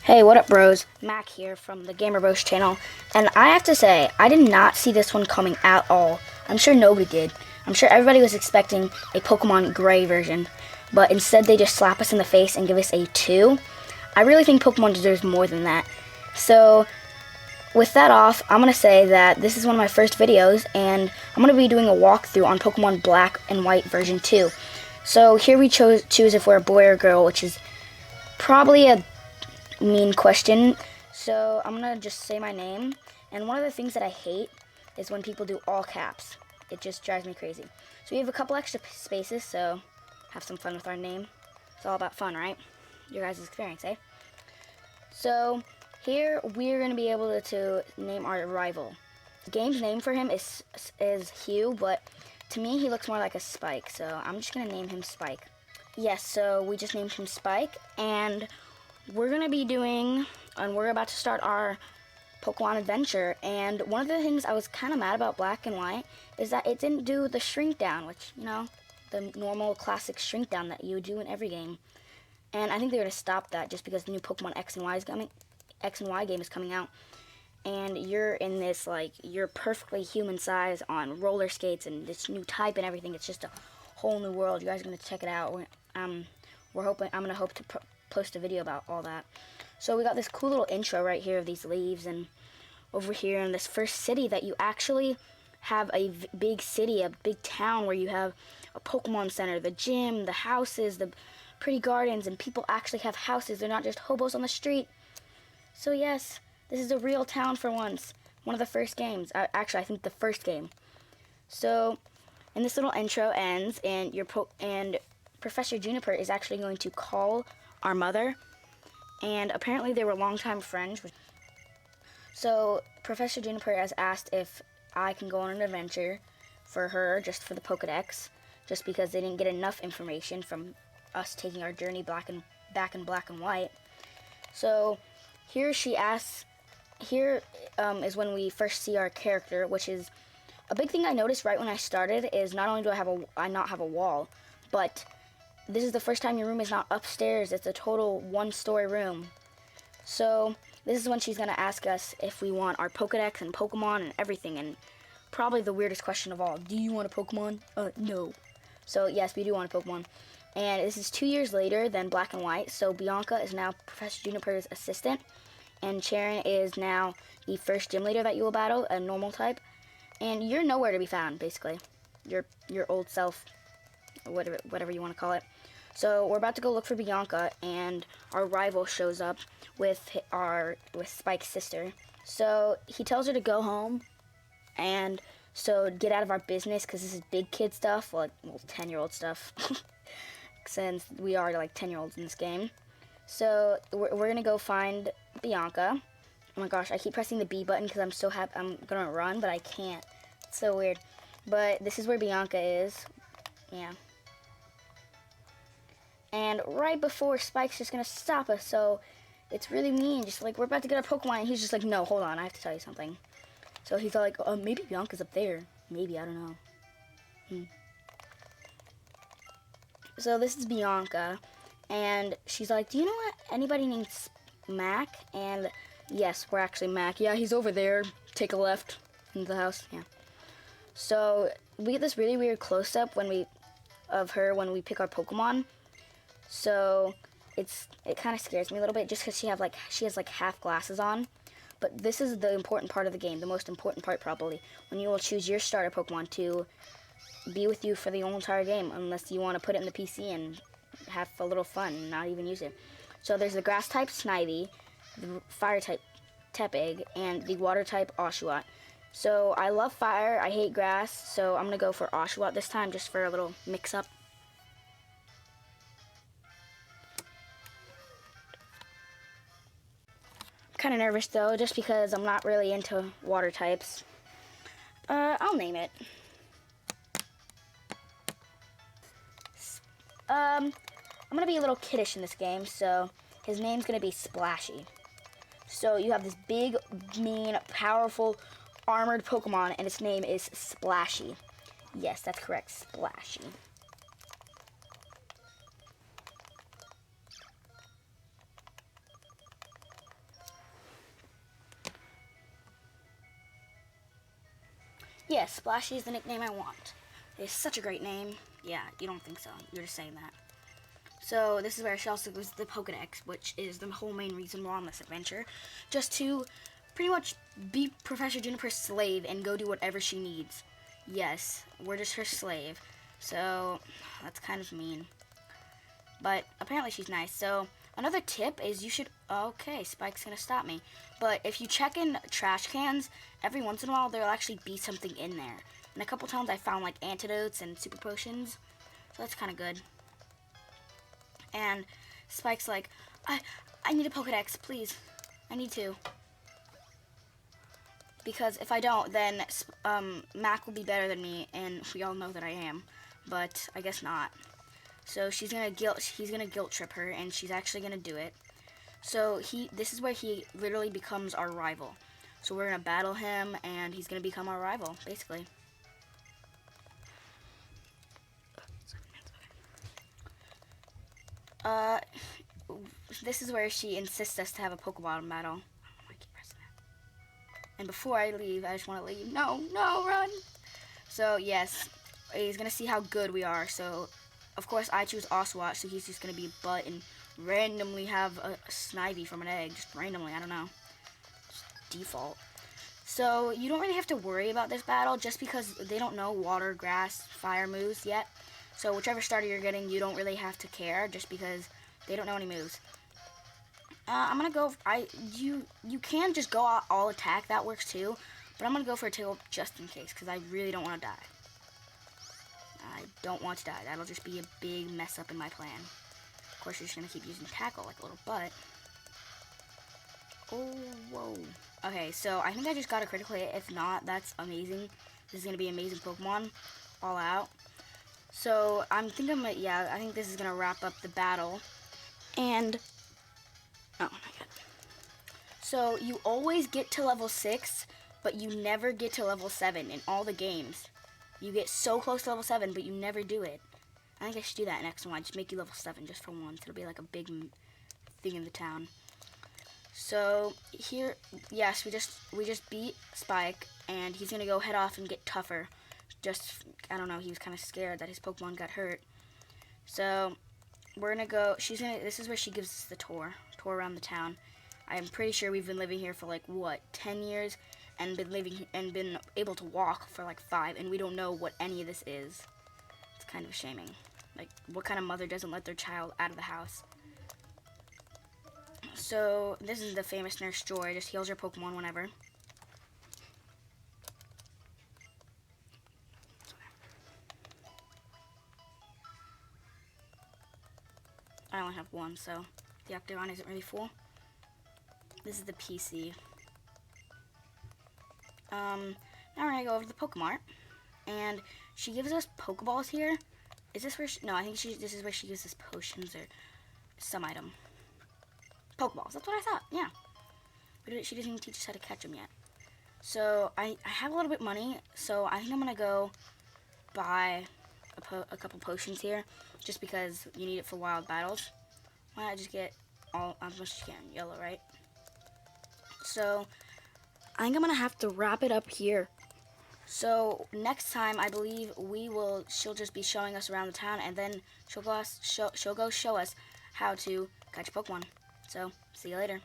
Hey, what up, bros? Mac here from the Gamer Bros channel, and I have to say, I did not see this one coming at all. I'm sure nobody did. I'm sure everybody was expecting a Pokemon Gray version, but instead they just slap us in the face and give us a 2. I really think Pokemon deserves more than that. So, with that off, I'm going to say that this is one of my first videos, and I'm going to be doing a walkthrough on Pokemon Black and White version 2. So, here we choose if we're a boy or girl, which is probably a mean question. So I'm gonna just say my name, and one of the things that I hate is when people do all caps. It just drives me crazy. So we have a couple extra spaces, so have some fun with our name. It's all about fun, right? Your guys' experience, eh? So here we're gonna be able to name our rival. The game's name for him is Hugh, but to me he looks more like a Spike, so I'm just gonna name him Spike. Yes, so we just named him Spike, and we're going to be doing, and we're about to start our Pokemon adventure, and one of the things I was kind of mad about Black and White is that it didn't do the shrink down, which, you know, the normal classic shrink down that you would do in every game. And I think they're going to stop that just because the new Pokemon X and Y game is coming out, and you're in this, like, you're perfectly human size on roller skates and this new type and everything. It's just a whole new world. You guys are going to check it out. I'm going to hope to post a video about all that. So we got this cool little intro right here of these leaves, and over here in this first city that you actually have a big city, a big town where you have a Pokemon Center, the gym, the houses, the pretty gardens, and people actually have houses. They're not just hobos on the street. So yes, this is a real town for once. One of the first games. Actually, I think the first game. So, and this little intro ends, and and Professor Juniper is actually going to call our mother, and apparently they were longtime friends. So Professor Juniper has asked if I can go on an adventure for her, just for the Pokedex, just because they didn't get enough information from us taking our journey back in Black and White. So here she asks, here is when we first see our character, which is a big thing I noticed right when I started. Is not only do I not have a wall, but this is the first time your room is not upstairs. It's a total one-story room. So this is when she's going to ask us if we want our Pokedex and Pokemon and everything. And probably the weirdest question of all. Do you want a Pokemon? No. So yes, we do want a Pokemon. And this is 2 years later than Black and White. So Bianca is now Professor Juniper's assistant. And Sharon is now the first gym leader that you will battle, a normal type. And you're nowhere to be found, basically. Your old self, or whatever you want to call it. So we're about to go look for Bianca, and our rival shows up with Spike's sister. So he tells her to go home, and so get out of our business, because this is big kid stuff, well 10-year-old stuff, since we are like 10-year-olds in this game. So we're gonna go find Bianca. Oh my gosh, I keep pressing the B button because I'm so happy. I'm gonna run, but I can't. It's so weird. But this is where Bianca is. Yeah. And right before Spike's just gonna stop us, so it's really mean. Just like, we're about to get our Pokemon, and he's just like, no, hold on, I have to tell you something. So he's like, maybe Bianca's up there. Maybe, I don't know. So this is Bianca, and she's like, do you know what anybody named Mac? And yes, we're actually Mac. Yeah, he's over there. Take a left into the house. Yeah. So we get this really weird close-up of her when we pick our Pokemon. So it kind of scares me a little bit, just because she has like half glasses on. But this is the important part of the game, the most important part probably, when you will choose your starter Pokemon to be with you for the whole entire game, unless you want to put it in the PC and have a little fun and not even use it. So there's the grass type Snivy, the fire type Tepig, and the water type Oshawott. So I love fire, I hate grass, so I'm going to go for Oshawott this time, just for a little mix-up. Kind of nervous though, just because I'm not really into water types. I'll name it. I'm gonna be a little kiddish in this game, so his name's gonna be Splashy. So you have this big, mean, powerful, armored Pokemon, and its name is Splashy. Yes, that's correct, Splashy. Yeah, Splashy is the nickname I want. It's such a great name. Yeah, you don't think so. You're just saying that. So this is where she also goes to the Pokedex, which is the whole main reason we're on this adventure. Just to pretty much be Professor Juniper's slave and go do whatever she needs. Yes, we're just her slave. So that's kind of mean. But apparently she's nice. So another tip is you should... Okay, Spike's going to stop me. But if you check in trash cans, every once in a while there'll actually be something in there. And a couple times I found like antidotes and super potions. So that's kind of good. And Spike's like, I need a Pokedex, please. I need to. Because if I don't, then Mac will be better than me, and we all know that I am. But I guess not. So he's gonna guilt trip her, and she's actually gonna do it. So this is where he literally becomes our rival. So we're gonna battle him, and he's gonna become our rival, basically. This is where she insists us to have a Pokeball battle. I keep pressing that. And before I leave, I just want to leave. No, run! So yes, he's gonna see how good we are. So of course I choose Oshawott, so he's just gonna be a butt and randomly have a Snivy from an egg, just randomly. I don't know, just default. So you don't really have to worry about this battle just because they don't know water, grass, fire moves yet. So whichever starter you're getting, you don't really have to care just because they don't know any moves. I'm gonna go. You can just go all attack. That works too. But I'm gonna go for a tail just in case because I really don't want to die. I don't want to die. That'll just be a big mess up in my plan. Of course, you're just gonna keep using tackle like a little butt. Oh, whoa. Okay, so I think I just got a critical hit. If not, that's amazing. This is gonna be amazing Pokemon, all out. So I think this is gonna wrap up the battle. And oh my god. So you always get to level 6, but you never get to level 7 in all the games. You get so close to level 7, but you never do it. I think I should do that next one. I just make you level 7 just for once. It'll be like a big thing in the town. So here, yes, we just beat Spike, and he's gonna go head off and get tougher. I don't know, he was kind of scared that his Pokemon got hurt. So we're gonna go. This is where she gives us the tour around the town. I'm pretty sure we've been living here for like what, 10 years, and been able to walk for like 5, and we don't know what any of this is. It's kind of shaming. Like, what kind of mother doesn't let their child out of the house? So this is the famous Nurse Joy. Just heals your Pokemon whenever. I only have one, so the Octagon isn't really full. This is the PC. Now we're gonna go over to the Pokemart, and she gives us Pokeballs here. Is this where? No, I think this is where she gives us potions or some item. Pokeballs. That's what I thought. Yeah, but she doesn't even teach us how to catch them yet. So I have a little bit of money, so I think I'm gonna go buy a couple potions here, just because you need it for wild battles. Why not just get all as much as you can? Yellow, right? So I think I'm gonna have to wrap it up here. So next time, I believe she'll just be showing us around the town, and then she'll go show us how to catch Pokemon. So see you later.